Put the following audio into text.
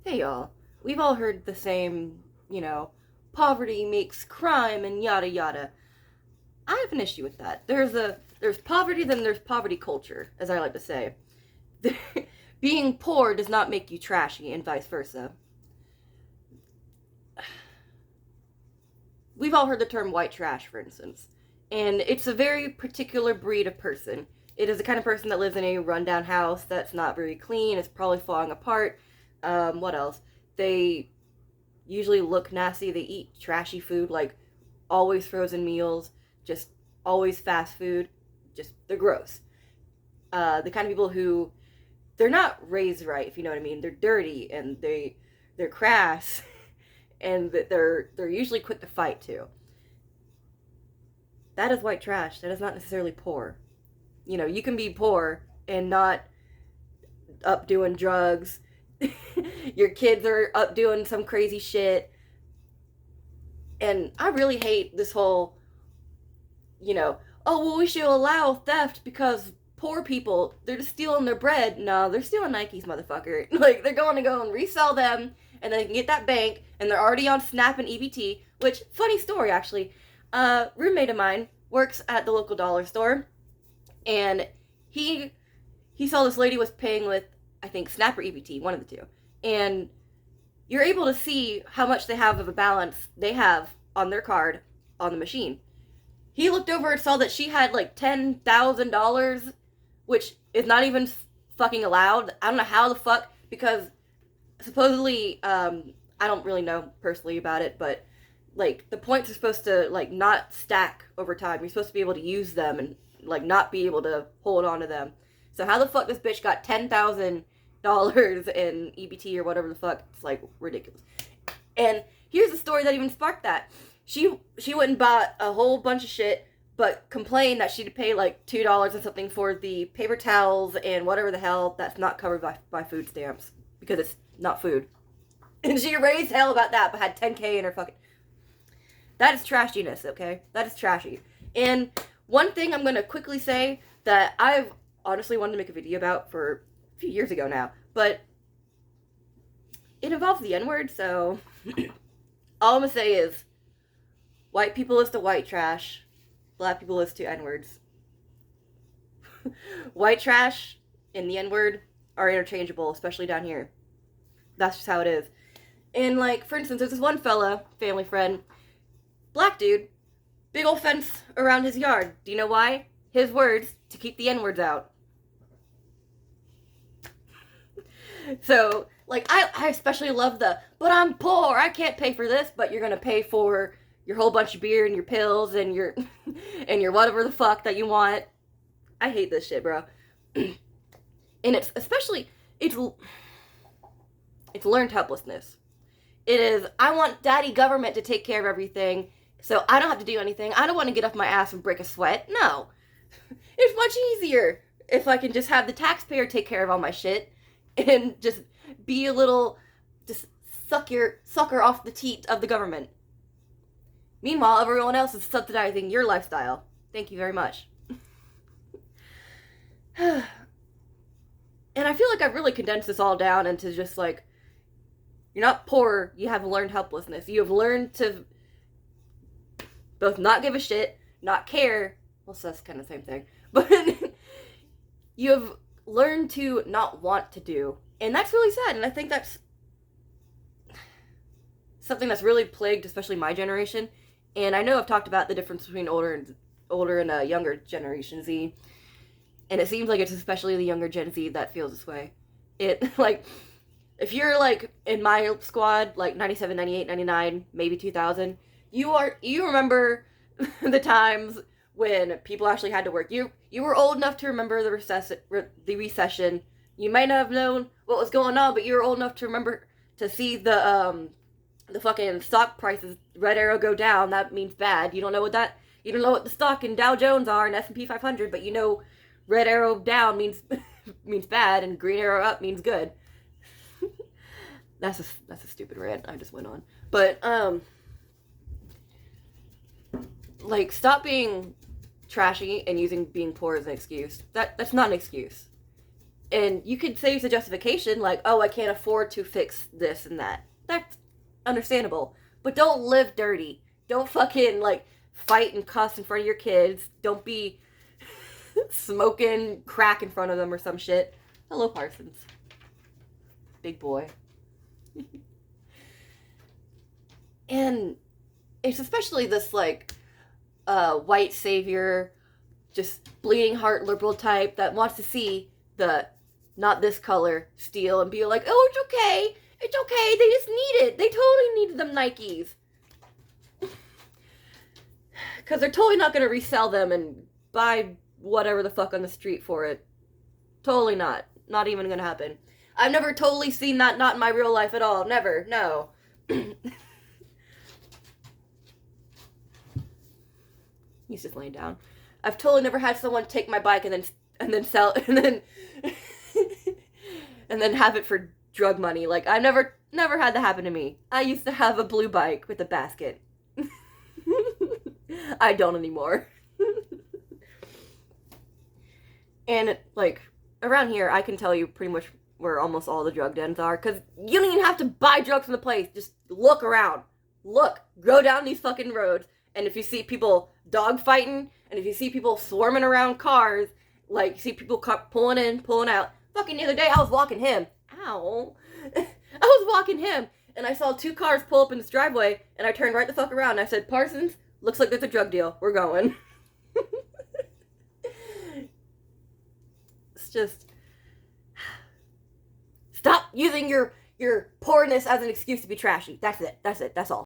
Hey y'all, we've all heard the same, poverty makes crime and yada yada. I have an issue with that. There's poverty, then there's poverty culture, as I like to say. Being poor does not make you trashy, and vice versa. We've all heard the term white trash, for instance, and it's a very particular breed of person. It is the kind of person that lives in a rundown house that's not very clean. It's probably falling apart. What else? They usually look nasty. They eat trashy food, like always frozen meals, just always fast food. Just they're gross. The kind of people who they're not raised right, if you know what I mean. They're dirty and they're crass, and they're usually quick to fight too. That is white trash. That is not necessarily poor. You can be poor and not up doing drugs. Your kids are up doing some crazy shit. And I really hate this whole, oh, well, we should allow theft because poor people, they're just stealing their bread. No, they're stealing Nikes, motherfucker. Like, they're going to go and resell them, and then they can get that bank, and they're already on Snap and EBT, which, funny story, actually. A roommate of mine works at the local dollar store, and he saw this lady was paying with, I think, Snap or EBT, one of the two. And you're able to see how much they have of a balance they have on their card on the machine. He looked over and saw that she had like $10,000, which is not even fucking allowed. I don't know how the fuck, because supposedly, I don't really know personally about it, but like the points are supposed to like not stack over time. You're supposed to be able to use them and like not be able to hold on to them. So how the fuck this bitch got $10,000 in EBT or whatever the fuck? It's like ridiculous. And here's the story that even sparked that. She went and bought a whole bunch of shit, but complained that she had to pay like $2 or something for the paper towels and whatever the hell that's not covered by food stamps because it's not food. And she raised hell about that, but had 10K in her fucking. That is trashiness, okay? That is trashy. And one thing I'm gonna quickly say that I've honestly wanted to make a video about for a few years ago now, but it involves the N-word, so all I'm gonna say is white people is to white trash, black people is to N-words. White trash and the N-word are interchangeable, especially down here. That's just how it is. And like, for instance, there's this one fella, family friend, black dude, big old fence around his yard. Do you know why? His words, to keep the N-words out. So, like, I especially love but I'm poor, I can't pay for this, but you're gonna pay for your whole bunch of beer and your pills and your and your whatever the fuck that you want. I hate this shit, bro. And it's especially it's learned helplessness. It is, I want daddy government to take care of everything, so I don't have to do anything. I don't want to get off my ass and break a sweat. No. It's much easier if I can just have the taxpayer take care of all my shit and just be a little, just sucker off the teat of the government. Meanwhile, everyone else is subsidizing your lifestyle. Thank you very much. And I feel like I've really condensed this all down into just like, you're not poor, you have learned helplessness. You have learned to both not give a shit, not care. Well, so that's kind of the same thing. But you have learned to not want to do. And that's really sad. And I think that's something that's really plagued, especially my generation. And I know I've talked about the difference between older and younger Generation Z. And it seems like it's especially the younger Gen Z that feels this way. It, like, if you're, like, in my squad, like, 97, 98, 99, maybe 2000, you remember the times when people actually had to work. You were old enough to remember the recession. You might not have known what was going on, but you were old enough to remember to see the fucking stock prices, red arrow go down. That means bad. You don't know what the stock in Dow Jones are and S&P 500, but you know red arrow down means means bad and green arrow up means good. That's a stupid rant I just went on. But like, stop being trashy and using being poor as an excuse. That's not an excuse. And you could say it's a justification, like, oh, I can't afford to fix this and that. That's understandable. But don't live dirty. Don't fucking, like, fight and cuss in front of your kids. Don't be smoking crack in front of them or some shit. Hello, Parsons. Big boy. And it's especially this, like, white savior, just bleeding heart liberal type that wants to see the not this color steal and be like, oh, it's okay. It's okay. They just need it. They totally needed them Nikes. Because they're totally not going to resell them and buy whatever the fuck on the street for it. Totally not. Not even going to happen. I've never totally seen that, not in my real life at all. Never. No. He's just laying down. I've totally never had someone take my bike and then sell and then and then have it for drug money. Like, I've never had that happen to me. I used to have a blue bike with a basket. I don't anymore. And, like, around here, I can tell you pretty much where almost all the drug dens are, because you don't even have to buy drugs from the place. Just look around. Look. Go down these fucking roads, and if you see people dog fighting, and if you see people swarming around cars, like, you see people pulling in, pulling out. Fucking the other day, I was walking him. Ow. I was walking him, and I saw 2 cars pull up in this driveway, and I turned right the fuck around, and I said, Parsons, looks like there's a drug deal. We're going. It's just... Stop using your poorness as an excuse to be trashy. That's it. That's all.